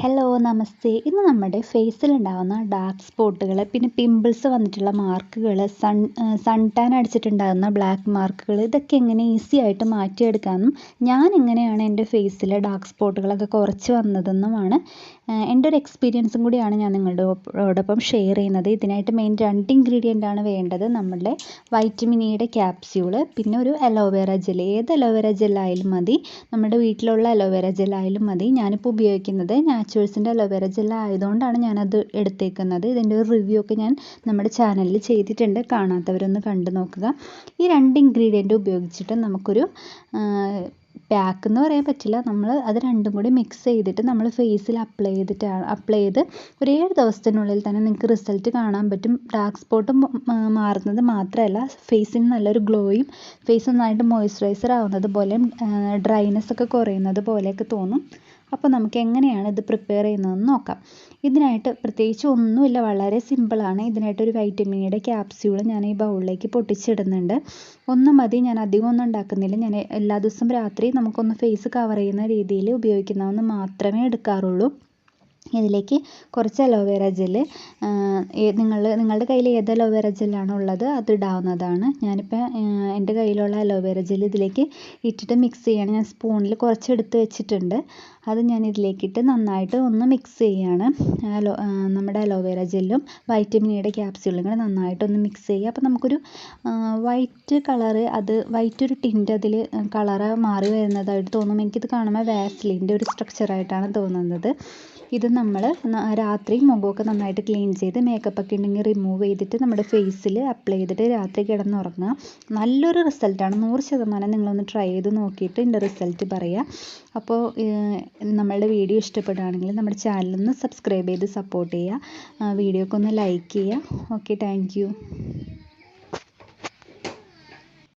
Hello നമസ്തേ. ഇന്ന് നമ്മുടെ ഫേസിലുണ്ടാകുന്ന dark സ്പോട്ടുകൾ, പിന്നെ പിമ്പിൾസ് വന്നിട്ടുള്ള മാർക്കുകൾ, സൺ ടാൻ അടിച്ചിട്ടുണ്ടാകുന്ന ബ്ലാക്ക് മാർക്കുകൾ, ഇതൊക്കെ എങ്ങനെ ഈസി ആയിട്ട് മാറ്റിയെടുക്കാമെന്നും ഞാൻ എങ്ങനെയാണ് എൻ്റെ ഫേസിലെ ഡാർക്ക് സ്പോട്ടുകളൊക്കെ കുറച്ച് വന്നതെന്നുമാണ് എൻ്റെ ഒരു എക്സ്പീരിയൻസും കൂടിയാണ് ഞാൻ നിങ്ങളോടൊപ്പം ഷെയർ ചെയ്യുന്നത്. ഇതിനായിട്ട് മെയിൻ 2 ഇൻഗ്രീഡിയൻ്റ് ആണ് വേണ്ടത്. നമ്മളുടെ വൈറ്റമിൻ ഇയുടെ ക്യാപ്സ്യൂള്, പിന്നെ ഒരു അലോവേറ ജെൽ. ഏത് അലോവേറ ജെല്ലായാലും മതി, നമ്മുടെ വീട്ടിലുള്ള അലോവേറ ജെല്ലായാലും മതി. ഞാനിപ്പോൾ ഉപയോഗിക്കുന്നത് നാച്ചുറൽസിൻ്റെ അലോവേറ ജെൽ ആയതുകൊണ്ടാണ് ഞാനത് എടുത്തേക്കുന്നത്. ഇതിൻ്റെ ഒരു റിവ്യൂ ഒക്കെ ഞാൻ നമ്മുടെ ചാനലിൽ ചെയ്തിട്ടുണ്ട്, കാണാത്തവരൊന്ന് കണ്ടു നോക്കുക. ഈ 2 ഇൻഗ്രീഡിയൻ്റ് ഉപയോഗിച്ചിട്ട് നമുക്കൊരു പാക്ക് എന്ന് പറയാൻ പറ്റില്ല, നമ്മൾ അത് രണ്ടും കൂടി മിക്സ് ചെയ്തിട്ട് നമ്മൾ ഫേസിൽ അപ്ലൈ ചെയ്ത് ഒരു 7 ദിവസത്തിനുള്ളിൽ തന്നെ നിങ്ങൾക്ക് റിസൾട്ട് കാണാൻ പറ്റും. ഡാർക്ക് സ്പോട്ട് മാറുന്നത് മാത്രമല്ല, ഫേസിന് നല്ലൊരു ഗ്ലോയും, ഫേസ് നന്നായിട്ട് മോയ്സ്ചറൈസർ ആവുന്നത് പോലെയും ഡ്രൈനെസ് ഒക്കെ കുറയുന്നത് പോലെയൊക്കെ തോന്നും. അപ്പോൾ നമുക്ക് എങ്ങനെയാണ് ഇത് പ്രിപ്പയർ ചെയ്യുന്നതെന്ന് നോക്കാം. ഇതിനായിട്ട് പ്രത്യേകിച്ച് ഒന്നുമില്ല, വളരെ സിമ്പിളാണ്. ഇതിനായിട്ടൊരു വൈറ്റമിൻ ഇയുടെ ക്യാപ്സ്യൂൾ ഞാൻ ഈ ബൗളിലേക്ക് പൊട്ടിച്ചിടുന്നുണ്ട്. ഒന്ന് മതി, ഞാൻ അധികം ഒന്നും ഉണ്ടാക്കുന്നില്ല. ഞാൻ എല്ലാ ദിവസവും രാത്രി നമുക്കൊന്ന് ഫേസ് കവർ ചെയ്യുന്ന രീതിയിൽ ഉപയോഗിക്കുന്നതെന്ന് മാത്രമേ എടുക്കാറുള്ളൂ. ഇതിലേക്ക് കുറച്ച് അലോവേറ ജെല്ല്, നിങ്ങളുടെ കയ്യിൽ ഏത് അലോവേറ ജെല്ലാണോ ഉള്ളത് അത് ഇടാവുന്നതാണ്. ഞാനിപ്പോൾ എൻ്റെ കയ്യിലുള്ള അലോവേറ ജെല്ല് ഇതിലേക്ക് ഇട്ടിട്ട് മിക്സ് ചെയ്യാണ്. ഞാൻ സ്പൂണിൽ കുറച്ച് എടുത്ത് വെച്ചിട്ടുണ്ട്. അത് ഞാൻ ഇതിലേക്കിട്ട് നന്നായിട്ട് ഒന്ന് മിക്സ് ചെയ്യാണ്. നമ്മുടെ അലോവേറ ജെല്ലും വൈറ്റമിൻ ഇയുടെ ക്യാപ്സ്യൂളും കൂടെ നന്നായിട്ടൊന്ന് മിക്സ് ചെയ്യുക. അപ്പോൾ നമുക്കൊരു വൈറ്റ് കളറ്, അത് വൈറ്റ് ഒരു ടിൻ്റ് അതിൽ കളറ് മാറി വരുന്നതായിട്ട് തോന്നും. എനിക്കിത് കാണുമ്പോൾ വാസ്ലിൻ്റെ ഒരു സ്ട്രക്ചറായിട്ടാണ് തോന്നുന്നത്. ഇത് നമ്മൾ രാത്രി മുഖമൊക്കെ നന്നായിട്ട് ക്ലീൻ ചെയ്ത് മേക്കപ്പൊക്കെ ഉണ്ടെങ്കിൽ റിമൂവ് ചെയ്തിട്ട് നമ്മുടെ ഫേസിൽ അപ്ലൈ ചെയ്തിട്ട് രാത്രി കിടന്നുറങ്ങുക. നല്ലൊരു റിസൾട്ടാണ്. 100% നിങ്ങളൊന്ന് ട്രൈ ചെയ്ത് നോക്കിയിട്ട് എൻ്റെ റിസൾട്ട് പറയുക. അപ്പോൾ നമ്മളുടെ വീഡിയോ ഇഷ്ടപ്പെടുകയാണെങ്കിൽ നമ്മുടെ ചാനലൊന്ന് സബ്സ്ക്രൈബ് ചെയ്ത് സപ്പോർട്ട് ചെയ്യുക. വീഡിയോക്ക് ഒന്ന് ലൈക്ക് ചെയ്യുക. Okay, thank you.